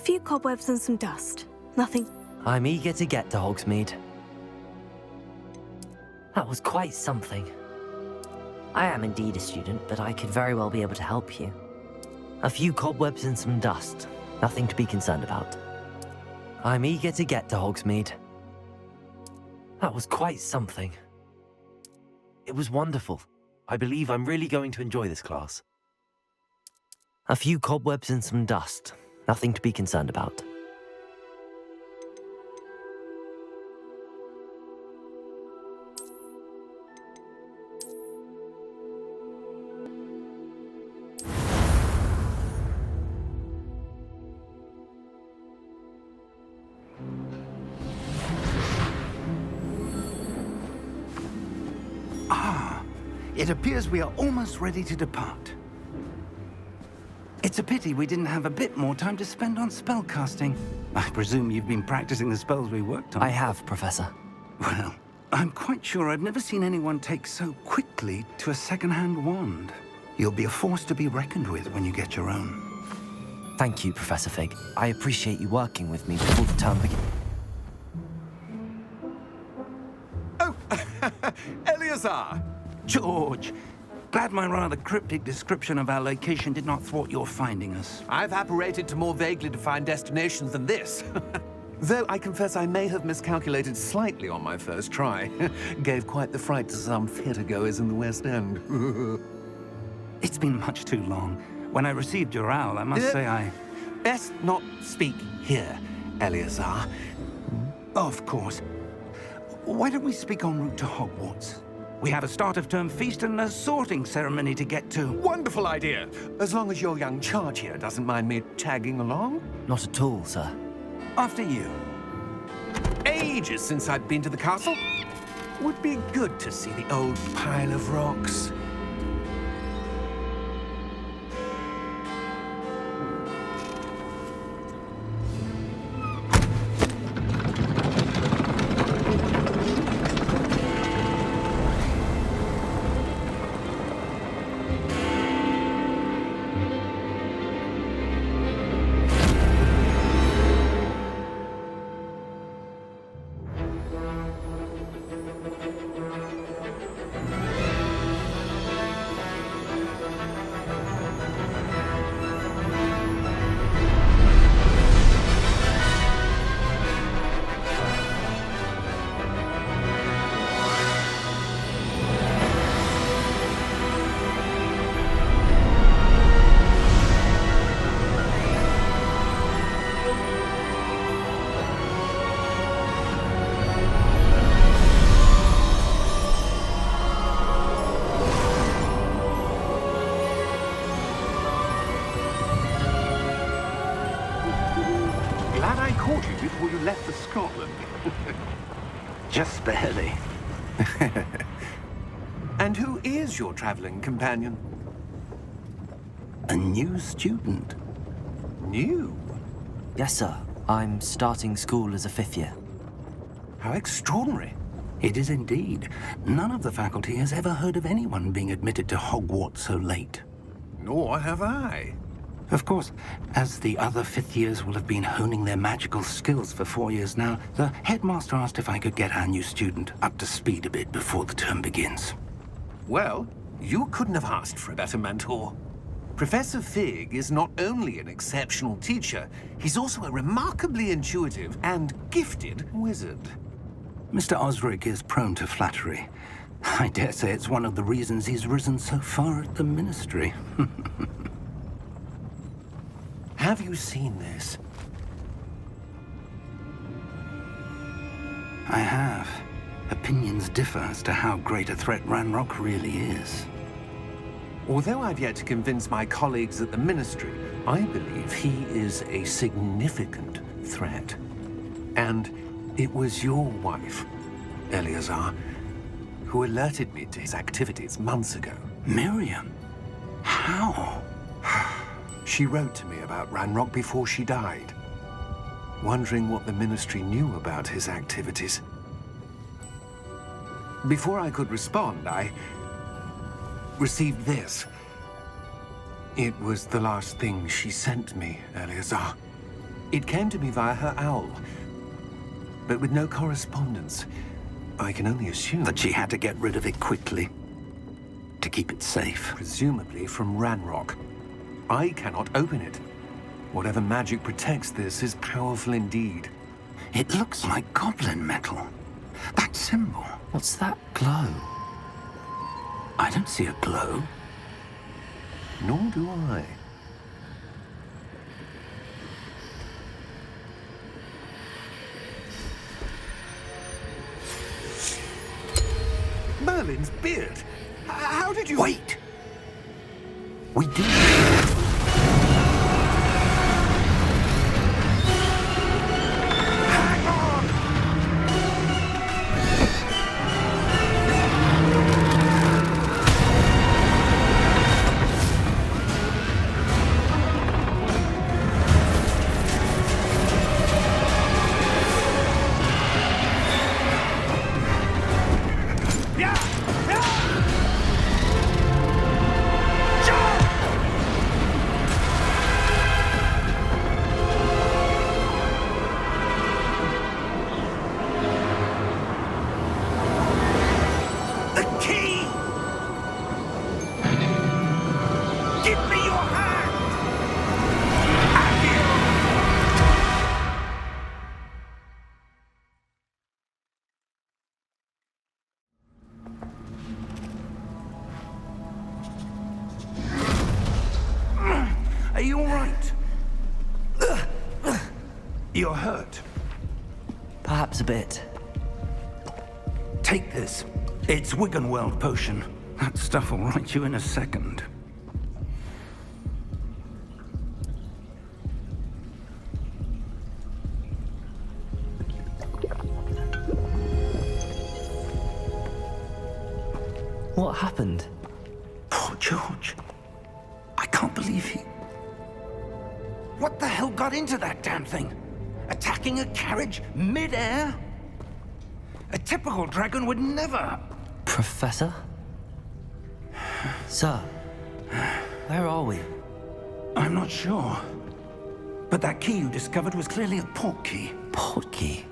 few cobwebs and some dust. Nothing. I'm eager to get to Hogsmeade. That was quite something. I am indeed a student, but I could very well be able to help you. A few cobwebs and some dust. Nothing to be concerned about. I'm eager to get to Hogsmeade. That was quite something. It was wonderful. I believe I'm really going to enjoy this class. A few cobwebs and some dust. Nothing to be concerned about. It appears we are almost ready to depart. It's a pity we didn't have a bit more time to spend on spellcasting. I presume you've been practicing the spells we worked on. I have, Professor. Well, I'm quite sure I've never seen anyone take so quickly to a second-hand wand. You'll be a force to be reckoned with when you get your own. Thank you, Professor Fig. I appreciate you working with me before the term begins. Oh, Eleazar! George, glad my rather cryptic description of our location did not thwart your finding us. I've apparated to more vaguely defined destinations than this. Though I confess I may have miscalculated slightly on my first try. Gave quite the fright to some theatre-goers in the West End. It's been much too long. When I received your owl, I must say I... Best not speak here, Eleazar. Of course. Why don't we speak en route to Hogwarts? We have a start-of-term feast and a sorting ceremony to get to. Wonderful idea! As long as your young charge here doesn't mind me tagging along. Not at all, sir. After you. Ages since I'd been to the castle. Would be good to see the old pile of rocks. Before you left for Scotland. Just barely. And who is your traveling companion? A new student. New? Yes, sir. I'm starting school as a 5th year. How extraordinary. It is indeed. None of the faculty has ever heard of anyone being admitted to Hogwarts so late. Nor have I. Of course, as the other 5th years will have been honing their magical skills for 4 years now, the headmaster asked if I could get our new student up to speed a bit before the term begins. Well, you couldn't have asked for a better mentor. Professor Fig is not only an exceptional teacher, he's also a remarkably intuitive and gifted wizard. Mr. Osric is prone to flattery. I dare say it's one of the reasons he's risen so far at the Ministry. Have you seen this? I have. Opinions differ as to how great a threat Ranrock really is. Although I've yet to convince my colleagues at the Ministry, I believe he is a significant threat. And it was your wife, Eleazar, who alerted me to his activities months ago. Miriam? How? She wrote to me about Ranrock before she died, wondering what the Ministry knew about his activities. Before I could respond, I received this. It was the last thing she sent me, Eleazar. It came to me via her owl, but with no correspondence. I can only assume That she had to get rid of it quickly to keep it safe. presumably from Ranrock. I cannot open it. Whatever magic protects this is powerful indeed. It looks like goblin metal. That symbol. What's that glow? I don't see a glow. Nor do I. Merlin's beard. How did you... Wait! We do. Hang on! Yeah! Yeah! Jump! The key! Give me your hand! Have you? Are you all right? You're hurt. Perhaps a bit. Take this. It's Wiggenweld potion. That stuff will right you in a second. What happened? Poor George. I can't believe he... What the hell got into that damn thing? Attacking a carriage mid-air? A typical dragon would never... Professor? Sir, where are we? I'm not sure. But that key you discovered was clearly a port key. Port key?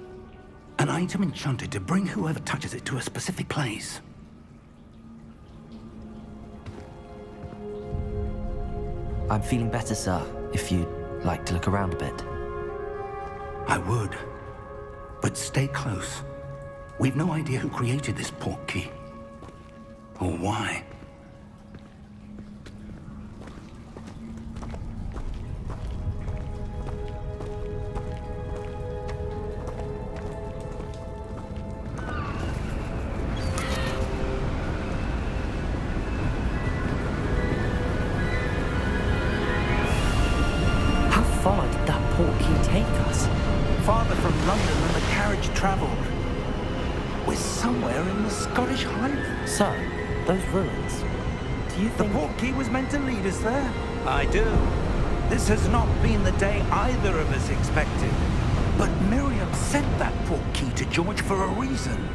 An item enchanted to bring whoever touches it to a specific place. I'm feeling better, sir, if you'd like to look around a bit. I would. But stay close. We've no idea who created this port key. Or why. How far did that port key take us? Farther from London than the carriage traveled. We're somewhere in the Scottish Highlands. Sir, those ruins. Do you The think... port key was meant to lead us there? I do. This has not been the day either of us expected. But Miriam sent that port key to George for a reason.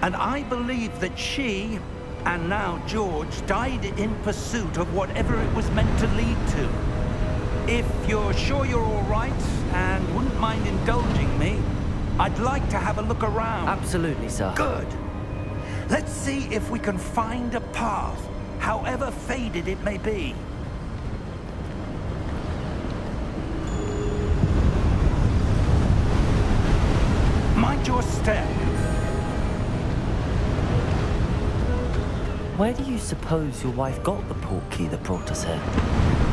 And I believe that she, and now George, died in pursuit of whatever it was meant to lead to. If you're sure you're all right, and wouldn't mind indulging me, I'd like to have a look around. Absolutely, sir. Good. Let's see if we can find a path, however faded it may be. Mind your step. Where do you suppose your wife got the port key that brought us here?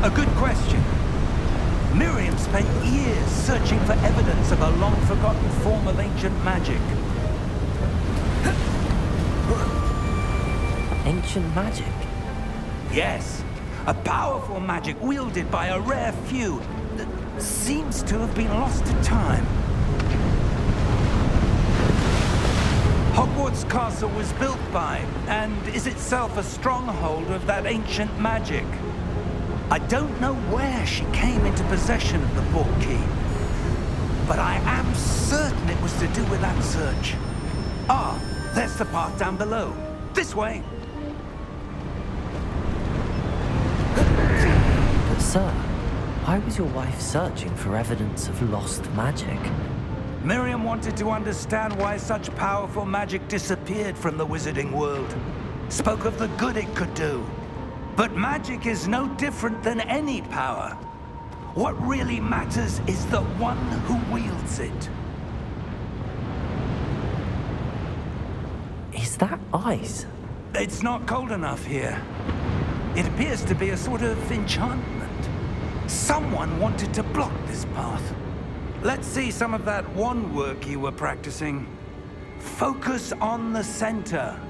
A good question. Miriam spent years searching for evidence of a long-forgotten form of ancient magic. Ancient magic? Yes, a powerful magic wielded by a rare few that seems to have been lost to time. Hogwarts Castle was built by, and is itself a stronghold of that ancient magic. I don't know where she came into possession of the port key, but I am certain it was to do with that search. Ah, there's the path down below. This way. But sir, Why was your wife searching for evidence of lost magic? Miriam wanted to understand why such powerful magic disappeared from the wizarding world. Spoke of the good it could do. But magic is no different than any power. What really matters is the one who wields it. Is that ice? It's not cold enough here. It appears to be a sort of enchantment. Someone wanted to block this path. Let's see some of that wand work you were practicing. Focus on the center.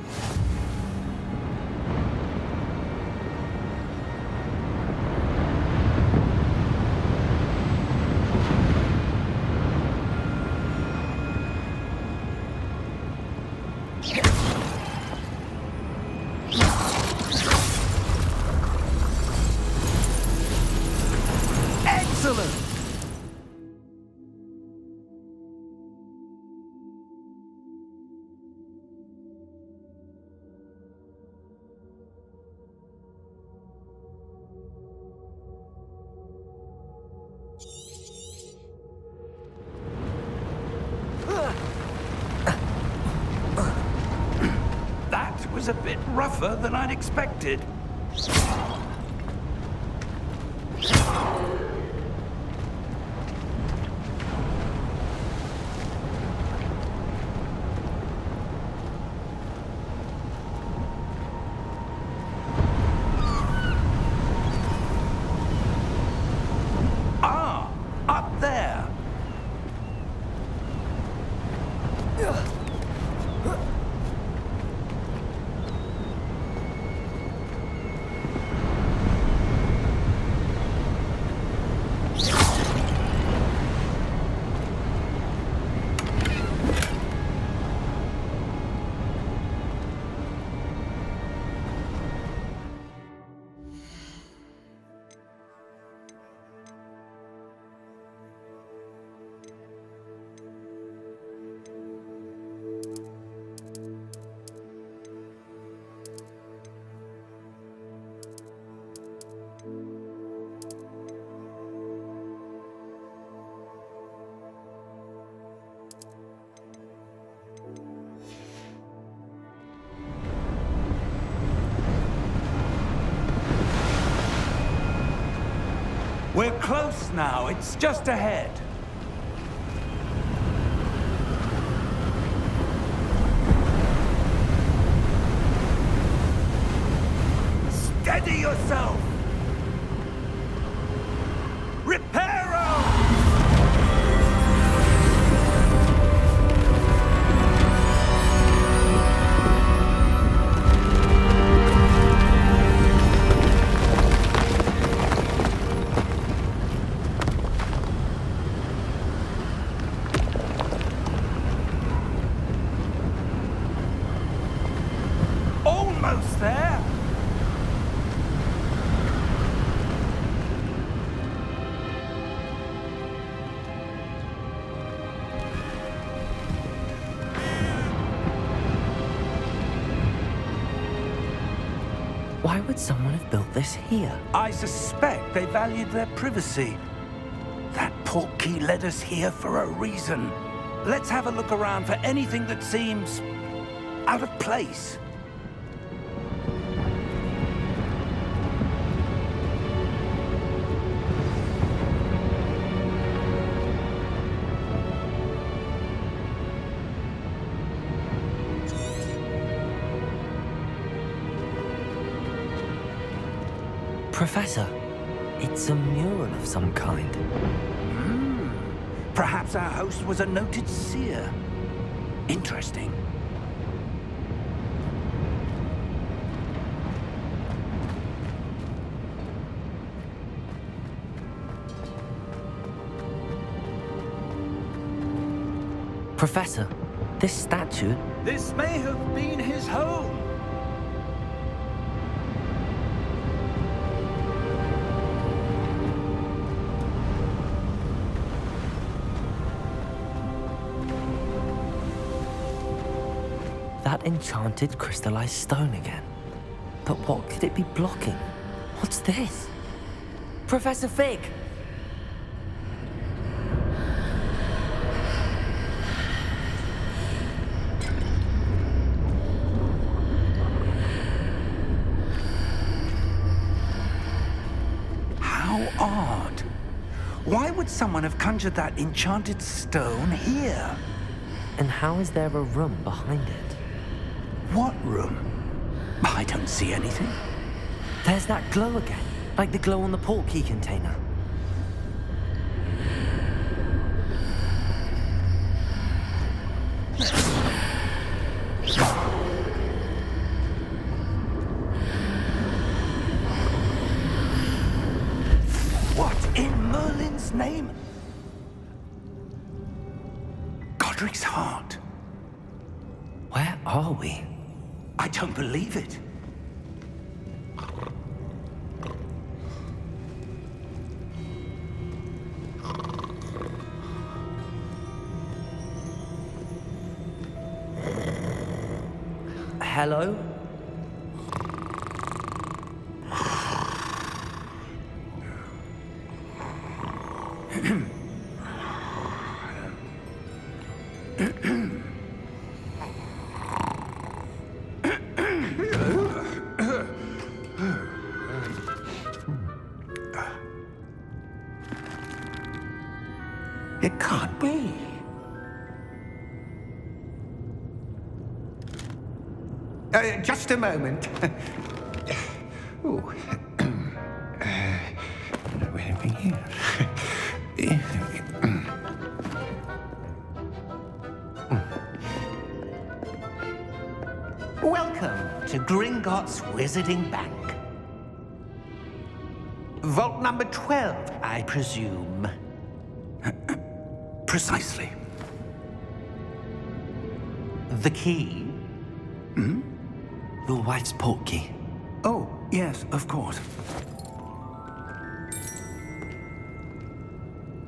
Excellent! That was a bit rougher than I'd expected. Ah, up there. We're close now. It's just ahead. Steady yourself! Reparo! Almost there! Why would someone have built this here? I suspect they valued their privacy. That portkey led us here for a reason. Let's have a look around for anything that seems out of place. Professor, it's a mural of some kind. Perhaps our host was a noted seer. Interesting. Professor, this statue... This may have been his home. That enchanted crystallized stone again. But what could it be blocking? What's this? Professor Fig! odd. Why would someone have conjured that enchanted stone here? And how is there a room behind it? What room? I don't see anything. There's that glow again, like the glow on the portkey container. What in Merlin's name? Godric's heart. Where are we? I don't believe it. Hello? It can't be. Just a moment. Ooh. Wait a minute. Welcome to Gringotts Wizarding Bank. Vault number 12, I presume. Precisely. The key? Your wife's portkey. Oh, yes, of course.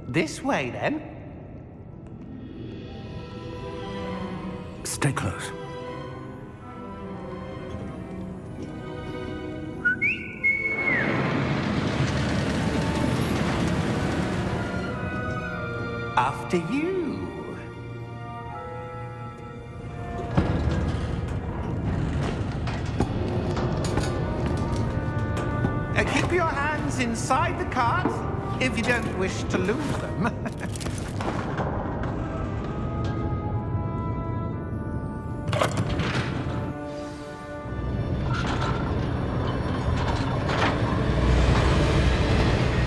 This way, then. Stay close. After you. Keep your hands inside the cart if you don't wish to lose them.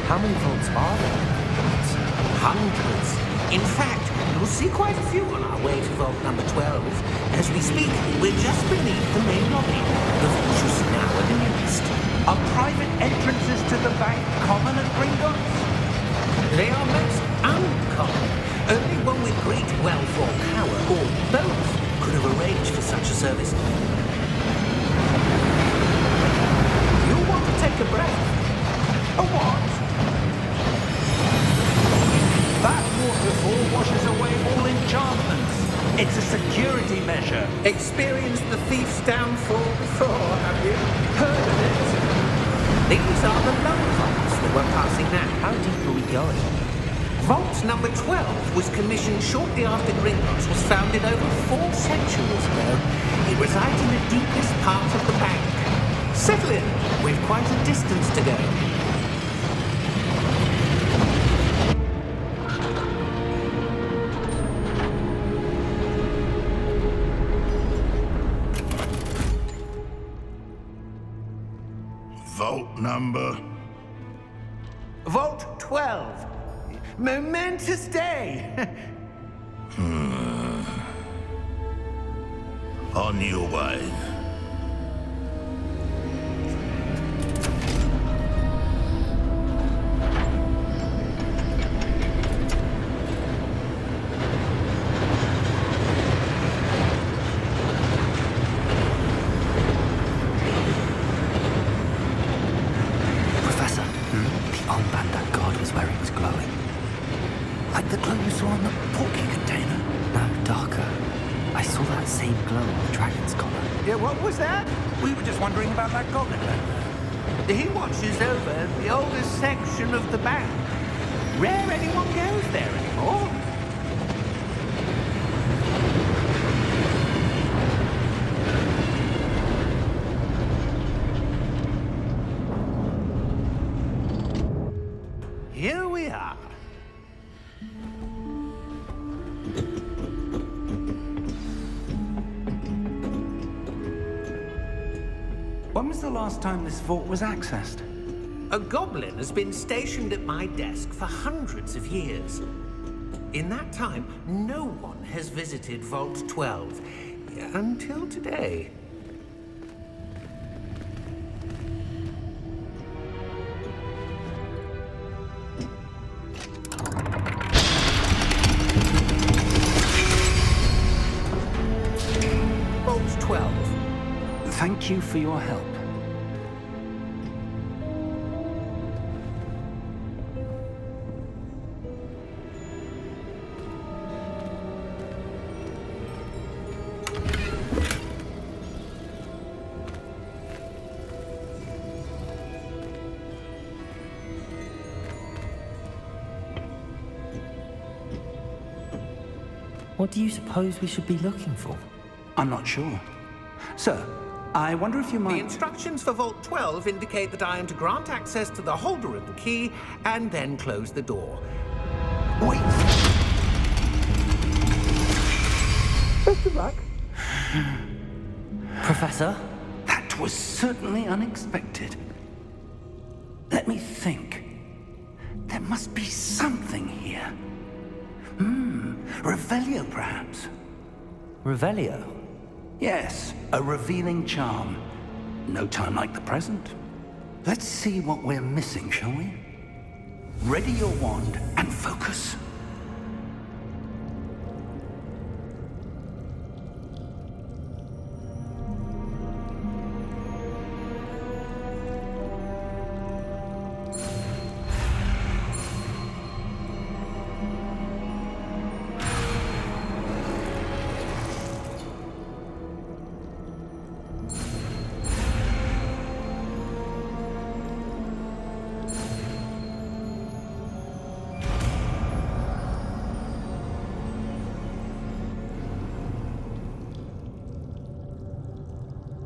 How many vaults are there? Hundreds. In fact, you'll see quite a few on our way to vault number 12. As we speak, we're just beneath the main lobby. The vault you see now are the newest. Are private entrances to the bank common at Gringotts? They are most uncommon. Only one with great wealth or power, or both, could have arranged for such a service. You'll want to take a breath. A what? That waterfall washes away all enchantments. It's a security measure. Experienced the thief's downfall before, have you? Heard of it? These are the lower vaults that we're passing now. How deep are we going? Vault number 12 was commissioned shortly after Gringotts was founded over 4 centuries ago. It resides in the deepest part of the bank. Settle in. We've quite a distance to go. Vault number? Vault 12. Momentous day. On your way. Professor, the armband that guard was wearing was glowing. Like the glow you saw on the portkey container. No, darker. I saw that same glow on the dragon's collar. Yeah, what was that? We were just wondering about that goblin back there. He watches over the oldest section of the bank. Rare anyone goes there anymore. When was the last time this vault was accessed? A goblin has been stationed at my desk for hundreds of years. In that time, no one has visited Vault 12. Until today. Vault 12. Thank you for your help. What do you suppose we should be looking for? I'm not sure. Sir, I wonder if you The might... instructions for Vault 12 indicate that I am to grant access to the holder of the key and then close the door. Wait! Best of luck. Professor? That was certainly unexpected. Let me think. There must be something here. Revelio, perhaps? Revelio? Yes, a revealing charm. No time like the present. Let's see what we're missing, shall we? Ready your wand and focus.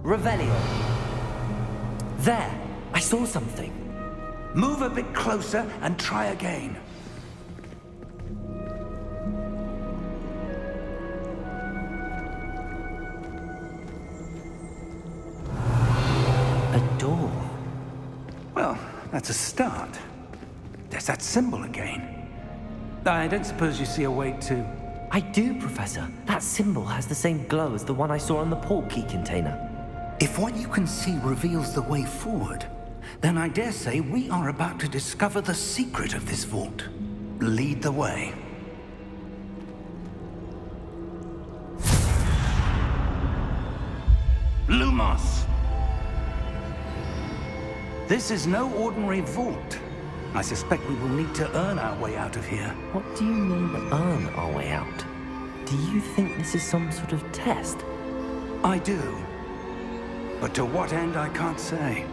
Revelio. There! I saw something. Move a bit closer and try again. A door. Well, that's a start. There's that symbol again. I don't suppose you see a way to... I do, Professor. That symbol has the same glow as the one I saw on the portkey container. If what you can see reveals the way forward, then I dare say we are about to discover the secret of this vault. Lead the way. Lumos! This is no ordinary vault. I suspect we will need to earn our way out of here. What do you mean, earn our way out? Do you think this is some sort of test? I do. But to what end, I can't say.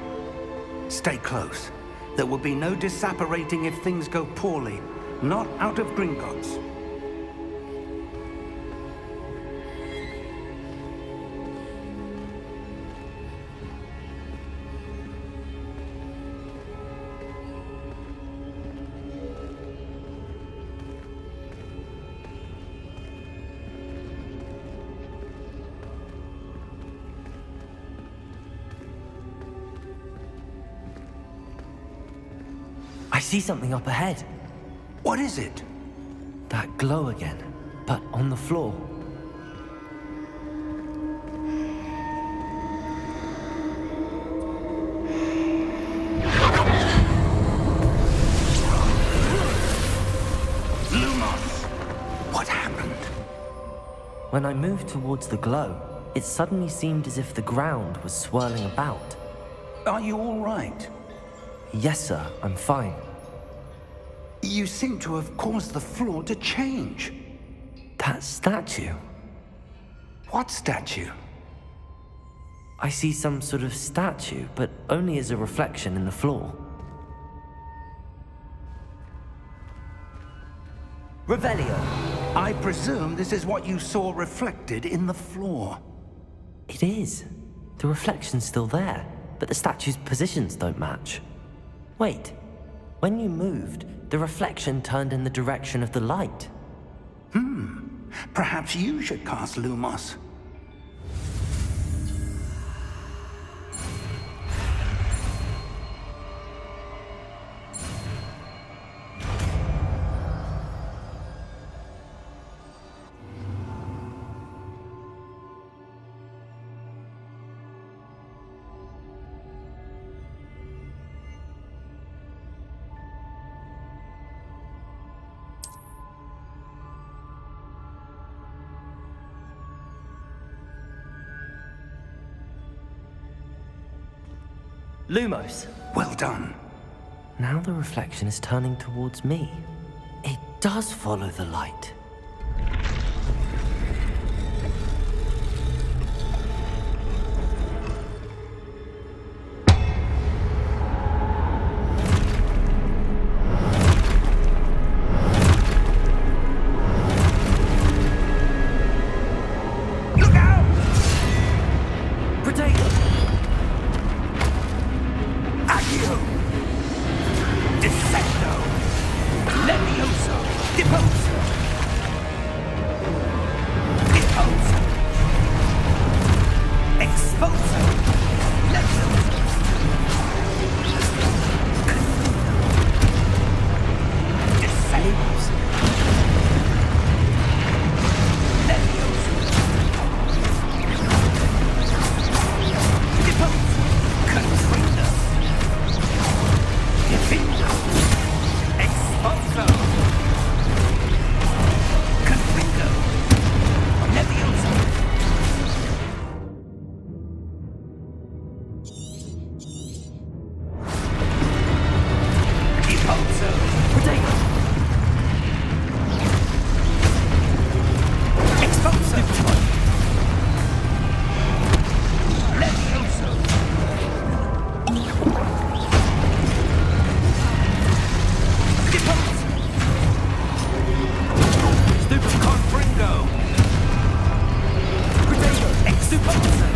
Stay close. There will be no disapparating if things go poorly. Not out of Gringotts. I see something up ahead. What is it? That glow again, but on the floor. Lumos! What happened? When I moved towards the glow, it suddenly seemed as if the ground was swirling about. Are you all right? Yes, sir, I'm fine. You seem to have caused the floor to change. That statue? What statue? I see some sort of statue, but only as a reflection in the floor. Revelio! I presume this is what you saw reflected in the floor. It is. The reflection's still there, but the statue's positions don't match. Wait, when you moved, the reflection turned in the direction of the light. Perhaps you should cast Lumos. Lumos! Well done. Now the reflection is turning towards me. It does follow the light. Look out! Protego! Accio! Descendo! Levioso! Deposo! Deposo! Exposo! Levioso! Descendo! Levioso! Deposo! Contrindo! Defindo! Exposo! Contrindo! Levioso! Deposo! Protego! Exposo! Levioso! Deposo! Stupid Confringo! Protego! Exposo!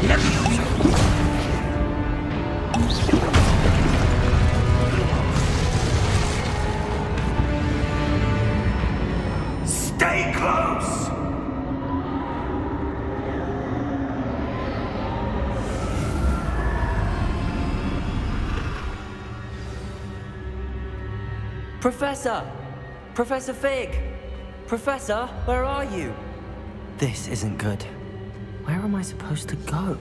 Levioso! Stay close! Professor! Professor Fig! Professor, where are you? This isn't good. Where am I supposed to go?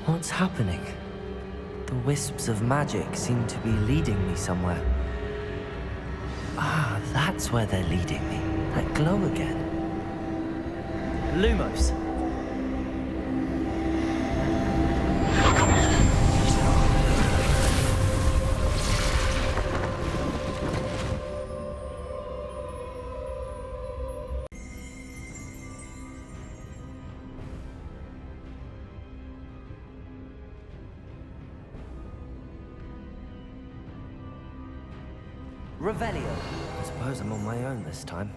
What's happening? The wisps of magic seem to be leading me somewhere. Ah, that's where they're leading me. That glow again. Lumos. Revelio. I suppose I'm on my own this time.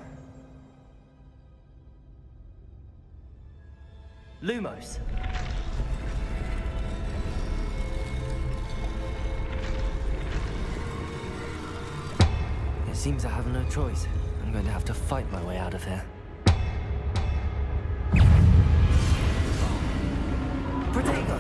Lumos. It seems I have no choice. I'm going to have to fight my way out of here. Protego!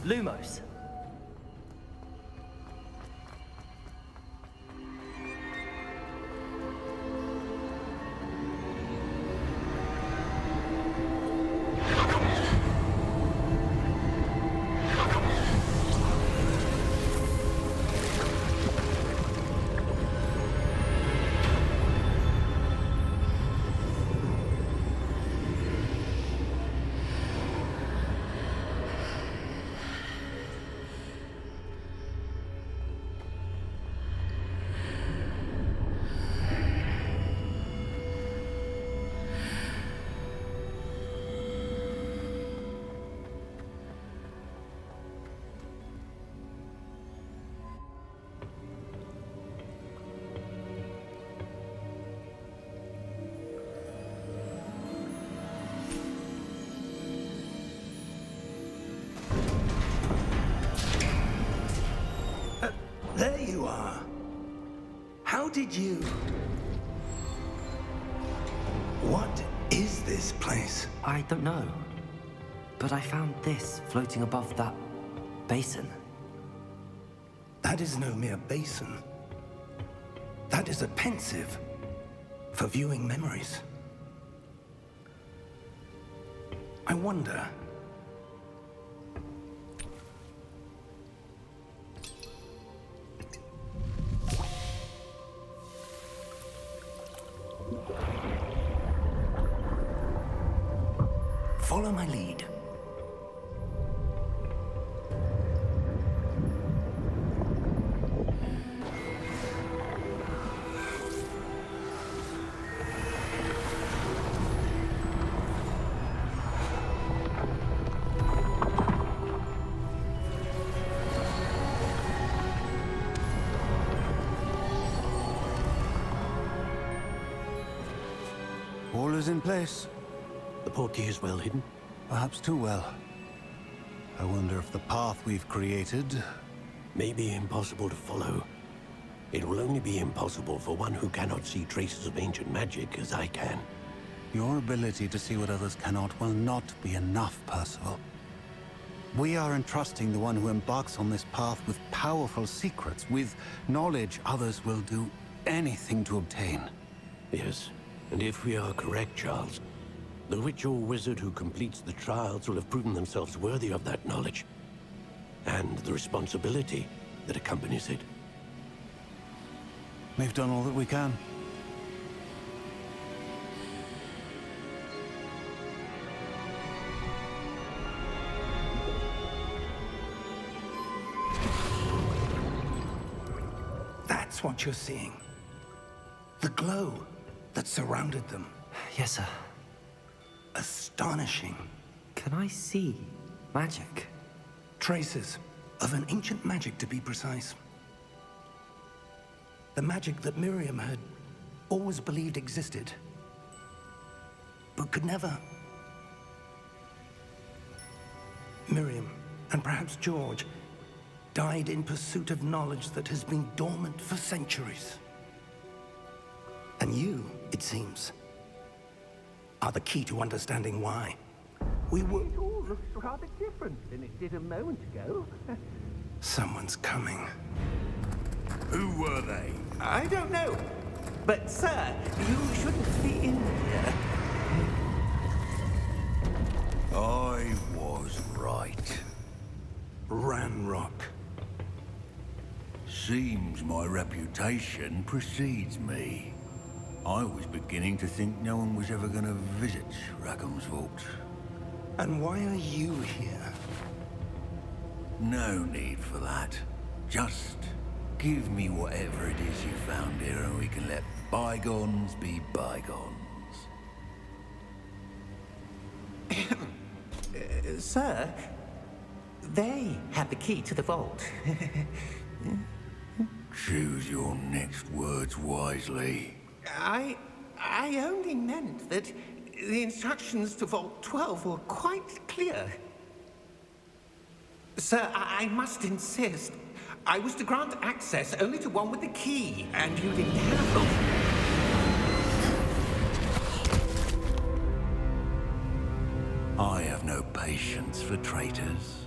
Lumos. There you are. How did you... What is this place? I don't know. But I found this floating above that basin. That is no mere basin. That is a pensive for viewing memories. I wonder... Follow my lead. All is in place. The portkey is well hidden. Perhaps too well. I wonder if the path we've created... May be impossible to follow. It will only be impossible for one who cannot see traces of ancient magic as I can. Your ability to see what others cannot will not be enough, Percival. We are entrusting the one who embarks on this path with powerful secrets, with knowledge others will do anything to obtain. Yes, and if we are correct, Charles, the witch or wizard who completes the trials will have proven themselves worthy of that knowledge, and the responsibility that accompanies it. We've done all that we can. That's what you're seeing. The glow that surrounded them. Yes, sir. Astonishing. Can I see magic? Traces of an ancient magic, to be precise. The magic that Miriam had always believed existed, but could never. Miriam, and perhaps George, died in pursuit of knowledge that has been dormant for centuries. And you, it seems, are the key to understanding why. We were... It all looks rather different than it did a moment ago. Someone's coming. Who were they? I don't know. But, sir, you shouldn't be in here. I was right. Ranrock. Seems my reputation precedes me. I was beginning to think no one was ever going to visit Rackham's vault. And why are you here? No need for that. Just give me whatever it is you found here and we can let bygones be bygones. Sir, they have the key to the vault. Choose your next words wisely. I only meant that the instructions to Vault 12 were quite clear. Sir, I must insist. I was to grant access only to one with the key, and you didn't have them. I have no patience for traitors.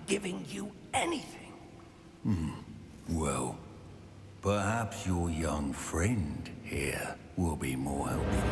giving you anything. Well, perhaps your young friend here will be more helpful.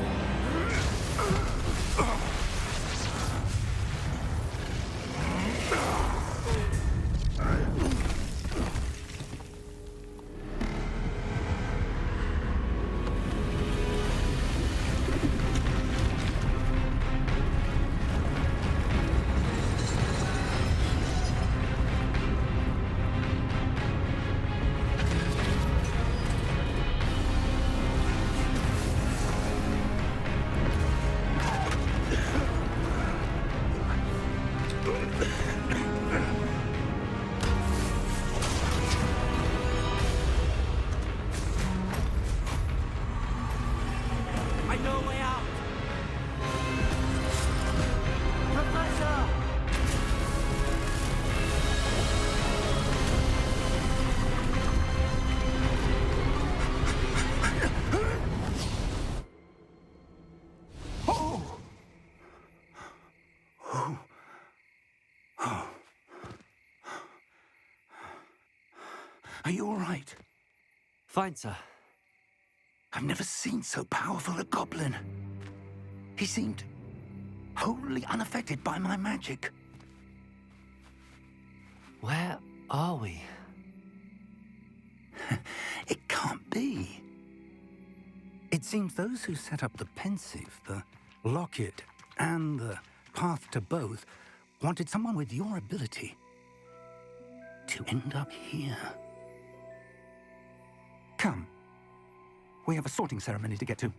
I know a way out! Professor! Are you all right? Fine, sir. I've never seen so powerful a goblin. He seemed wholly unaffected by my magic. Where are we? It can't be. It seems those who set up the pensive, the locket, and the path to both wanted someone with your ability to end up here. Come. We have a sorting ceremony to get to.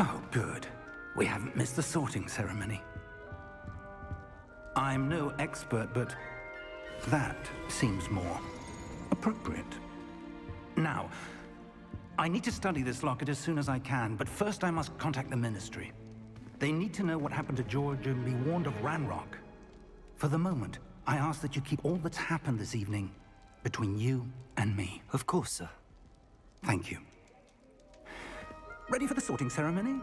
Oh, good. We haven't missed the sorting ceremony. I'm no expert, but that seems more appropriate. Now, I need to study this locket as soon as I can, but first I must contact the Ministry. They need to know what happened to George and be warned of Ranrock. For the moment, I ask that you keep all that's happened this evening between you and me. Of course, sir. Thank you. Ready for the sorting ceremony?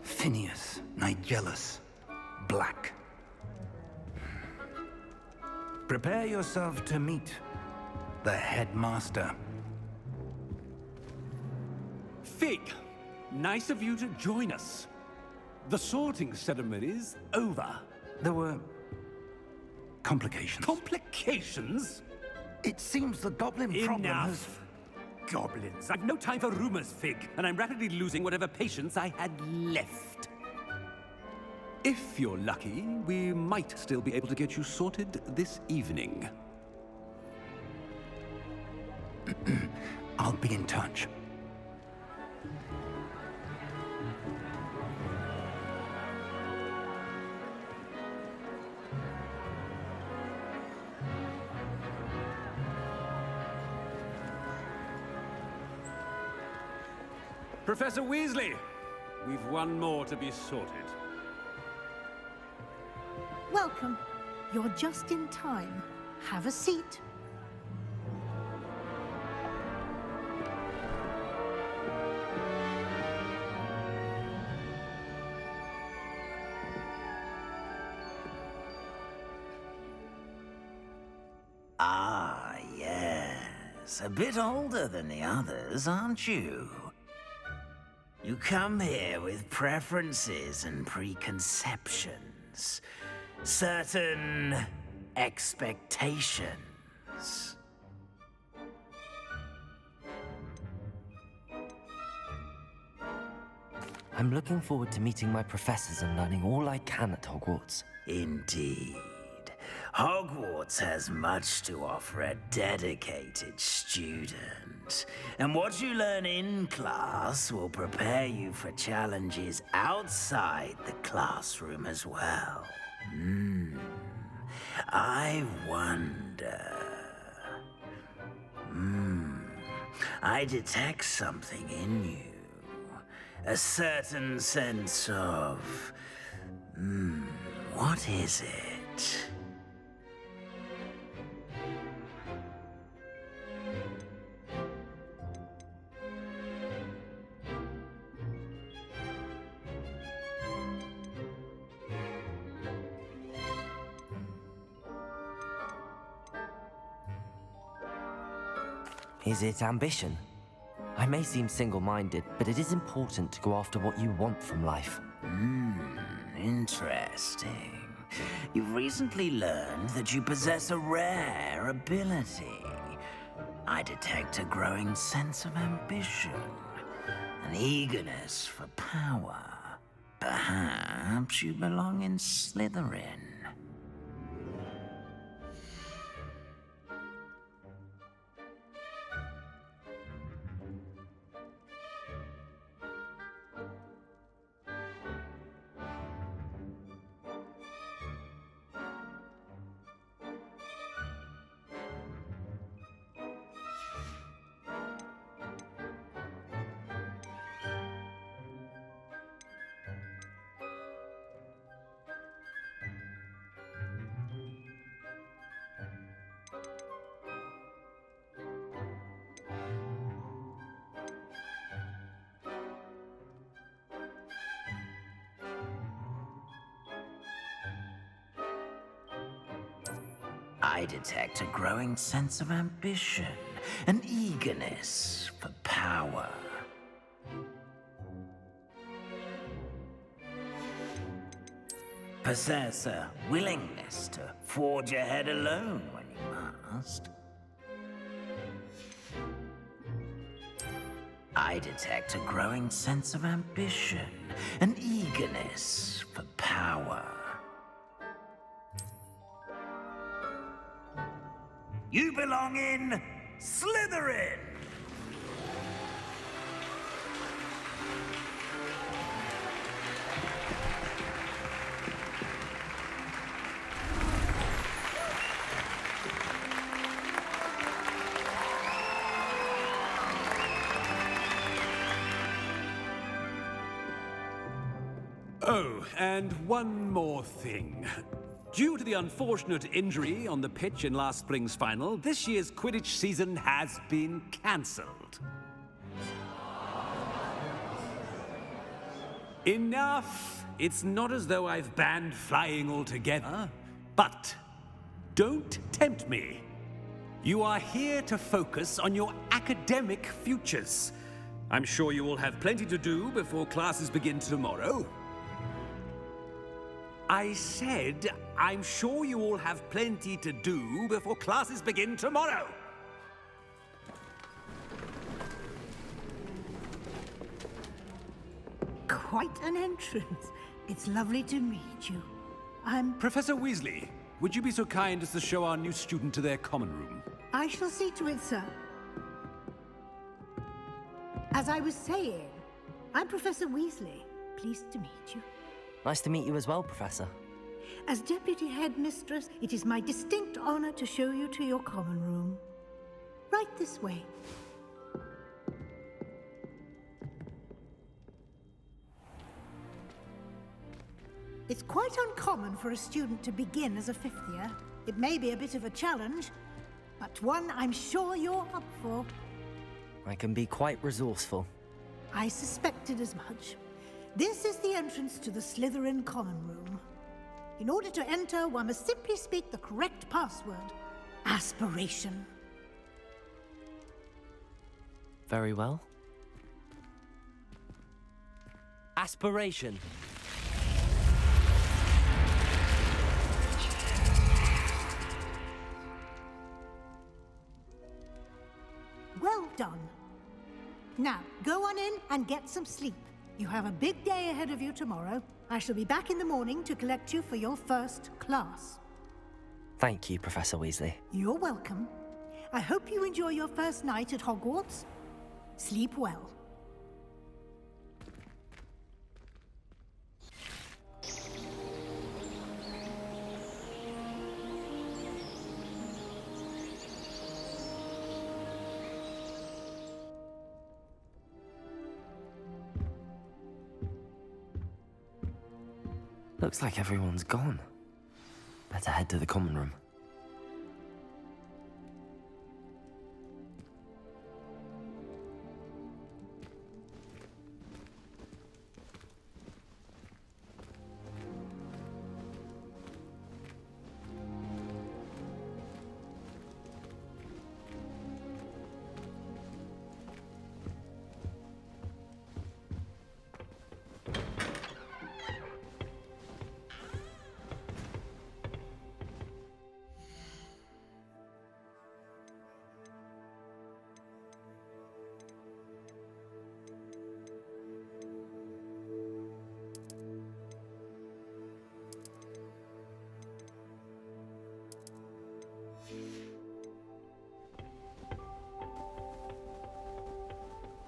Phineas, Nigellus, Black. Prepare yourself to meet the headmaster. Fig, nice of you to join us. The sorting ceremony's over. There were complications. Complications? It seems the goblin problem has... Enough! Goblins. I've no time for rumors, Fig, and I'm rapidly losing whatever patience I had left. If you're lucky, we might still be able to get you sorted this evening. I'll be in touch. Professor Weasley, we've one more to be sorted. Welcome. You're just in time. Have a seat. Ah, yes. A bit older than the others, aren't you? You come here with preferences and preconceptions. Certain expectations. I'm looking forward to meeting my professors and learning all I can at Hogwarts. Indeed. Hogwarts has much to offer a dedicated student. And what you learn in class will prepare you for challenges outside the classroom as well. I wonder... I detect something in you. A certain sense of... what is it? Is it ambition? I may seem single-minded, but it is important to go after what you want from life. Interesting. You've recently learned that you possess a rare ability. I detect a growing sense of ambition, an eagerness for power. Perhaps you belong in Slytherin. I detect a growing sense of ambition, an eagerness for power. Possess a willingness to forge ahead alone when you must. I detect a growing sense of ambition, an eagerness for power. You belong in Slytherin! Oh, and one more thing. Due to the unfortunate injury on the pitch in last spring's final, this year's Quidditch season has been cancelled. Enough! It's not as though I've banned flying altogether, but don't tempt me. You are here to focus on your academic futures. I'm sure you will have plenty to do before classes begin tomorrow. I said, I'm sure you all have plenty to do before classes begin tomorrow. Quite an entrance. It's lovely to meet you. Professor Weasley, would you be so kind as to show our new student to their common room? I shall see to it, sir. As I was saying, I'm Professor Weasley. Pleased to meet you. Nice to meet you as well, Professor. As Deputy Headmistress, it is my distinct honor to show you to your common room. Right this way. It's quite uncommon for a student to begin as a fifth year. It may be a bit of a challenge, but one I'm sure you're up for. I can be quite resourceful. I suspected as much. This is the entrance to the Slytherin common room. In order to enter, one must simply speak the correct password. Aspiration. Very well. Aspiration. Well done. Now, go on in and get some sleep. You have a big day ahead of you tomorrow. I shall be back in the morning to collect you for your first class. Thank you, Professor Weasley. You're welcome. I hope you enjoy your first night at Hogwarts. Sleep well. Looks like everyone's gone. Better head to the common room.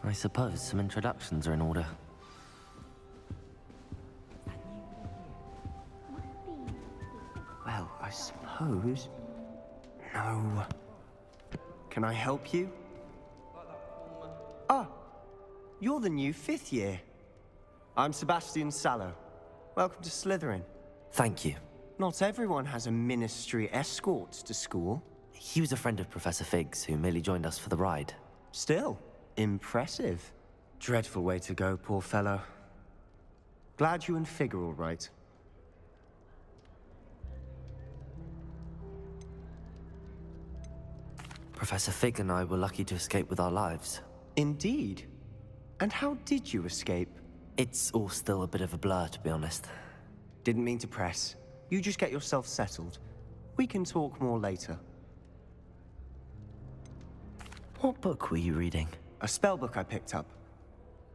I suppose some introductions are in order. Well, I suppose... No. Can I help you? Ah, you're the new fifth year. I'm Sebastian Sallow. Welcome to Slytherin. Thank you. Not everyone has a ministry escort to school. He was a friend of Professor Fig's who merely joined us for the ride. Still, impressive. Dreadful way to go, poor fellow. Glad you and Fig are all right. Professor Fig and I were lucky to escape with our lives. Indeed. And how did you escape? It's all still a bit of a blur, to be honest. Didn't mean to press. You just get yourself settled. We can talk more later. What book were you reading? A spell book I picked up.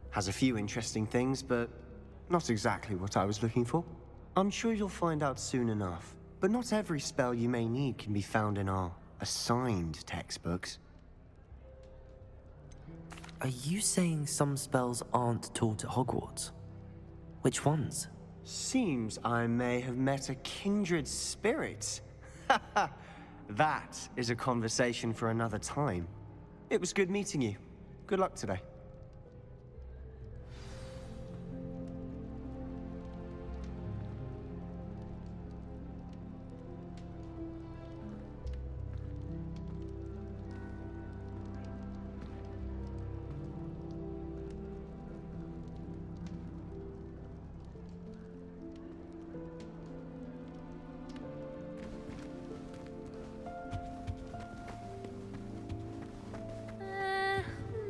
Has a few interesting things, but not exactly what I was looking for. I'm sure you'll find out soon enough. But not every spell you may need can be found in our assigned textbooks. Are you saying some spells aren't taught at Hogwarts? Which ones? Seems I may have met a kindred spirit. That is a conversation for another time. It was good meeting you. Good luck today.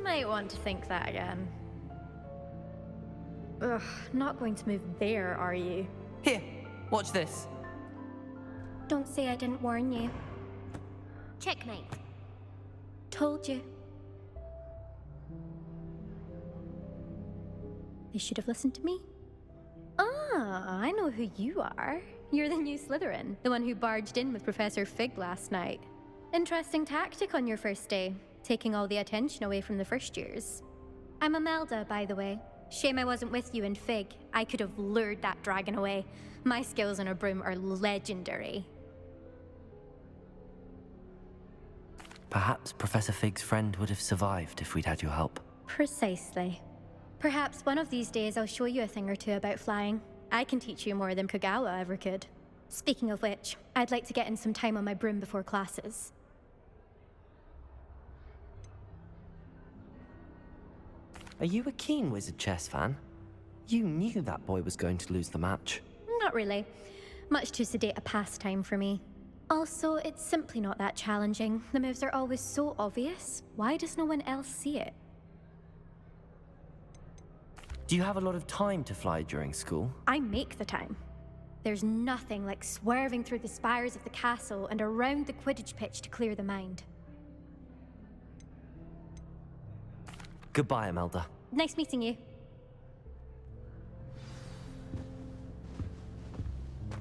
Might want to think that again. Ugh, not going to move there, are you? Here, watch this. Don't say I didn't warn you. Checkmate. Told you. They should have listened to me. Ah, I know who you are. You're the new Slytherin, the one who barged in with Professor Fig last night. Interesting tactic on your first day, taking all the attention away from the first years. I'm Imelda, by the way. Shame I wasn't with you in Fig. I could have lured that dragon away. My skills on a broom are legendary. Perhaps Professor Fig's friend would have survived if we'd had your help. Precisely. Perhaps one of these days I'll show you a thing or two about flying. I can teach you more than Kagawa ever could. Speaking of which, I'd like to get in some time on my broom before classes. Are you a keen Wizard chess fan? You knew that boy was going to lose the match. Not really. Much too sedate a pastime for me. Also, it's simply not that challenging. The moves are always so obvious. Why does no one else see it? Do you have a lot of time to fly during school? I make the time. There's nothing like swerving through the spires of the castle and around the Quidditch pitch to clear the mind. Goodbye, Imelda. Nice meeting you.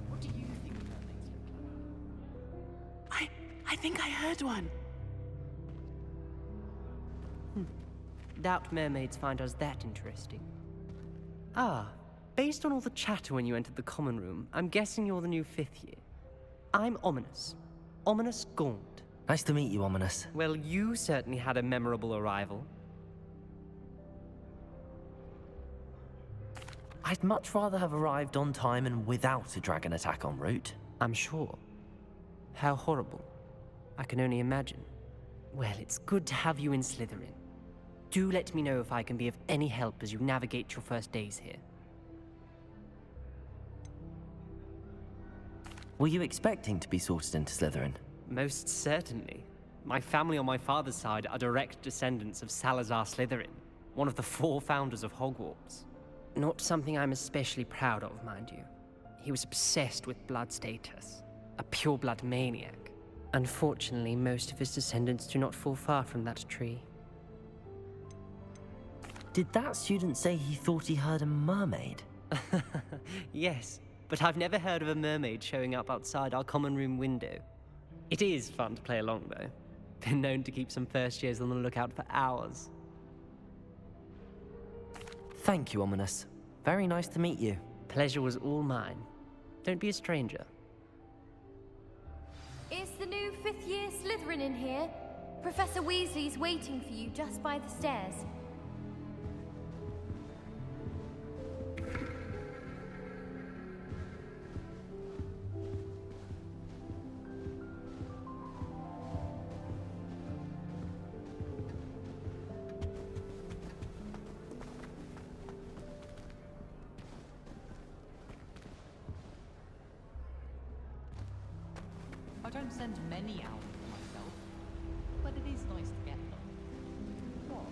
What do you think mermaids look like? I think I heard one. Doubt mermaids find us that interesting. Ah, based on all the chatter when you entered the common room, I'm guessing you're the new 5th year. I'm Ominous. Ominous Gaunt. Nice to meet you, Ominous. Well, you certainly had a memorable arrival. I'd much rather have arrived on time and without a dragon attack en route. I'm sure. How horrible. I can only imagine. Well, it's good to have you in Slytherin. Do let me know if I can be of any help as you navigate your first days here. Were you expecting to be sorted into Slytherin? Most certainly. My family on my father's side are direct descendants of Salazar Slytherin, one of the 4 founders of Hogwarts. Not something I'm especially proud of, mind you. He was obsessed with blood status, a pure-blood maniac. Unfortunately, most of his descendants do not fall far from that tree. Did that student say he thought he heard a mermaid? Yes, but I've never heard of a mermaid showing up outside our common room window. It is fun to play along, though. Been known to keep some first years on the lookout for hours. Thank you, Ominous. Very nice to meet you. Pleasure was all mine. Don't be a stranger. Is the new 5th year Slytherin in here? Professor Weasley's waiting for you just by the stairs. I don't send many out myself, but it is nice to get them. What?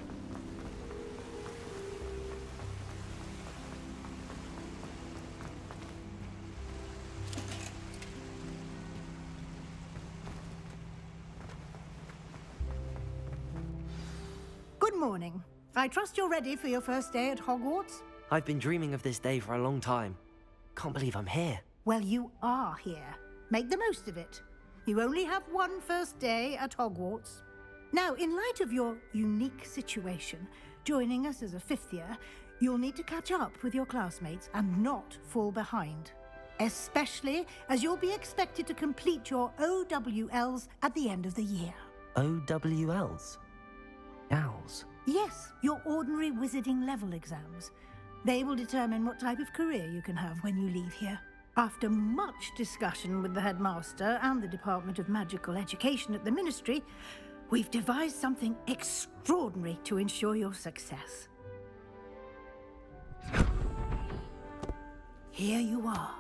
Good morning. I trust you're ready for your first day at Hogwarts? I've been dreaming of this day for a long time. Can't believe I'm here. Well, you are here. Make the most of it. You only have one first day at Hogwarts. Now, in light of your unique situation, joining us as a 5th year, you'll need to catch up with your classmates and not fall behind. Especially as you'll be expected to complete your OWLs at the end of the year. OWLs? Owls? Yes, your ordinary wizarding level exams. They will determine what type of career you can have when you leave here. After much discussion with the headmaster and the Department of Magical Education at the Ministry, we've devised something extraordinary to ensure your success. Here you are.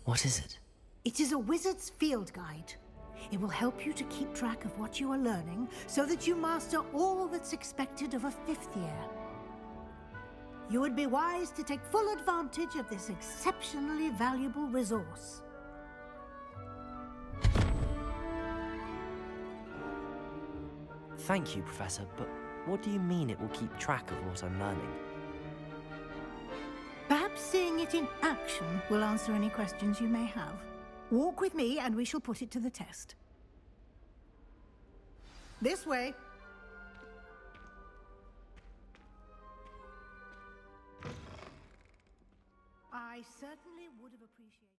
What is it? It is a wizard's field guide. It will help you to keep track of what you are learning so that you master all that's expected of a 5th year. You would be wise to take full advantage of this exceptionally valuable resource. Thank you, Professor, but what do you mean it will keep track of what I'm learning? Perhaps seeing it in action will answer any questions you may have. Walk with me and we shall put it to the test. This way. I certainly would have appreciated.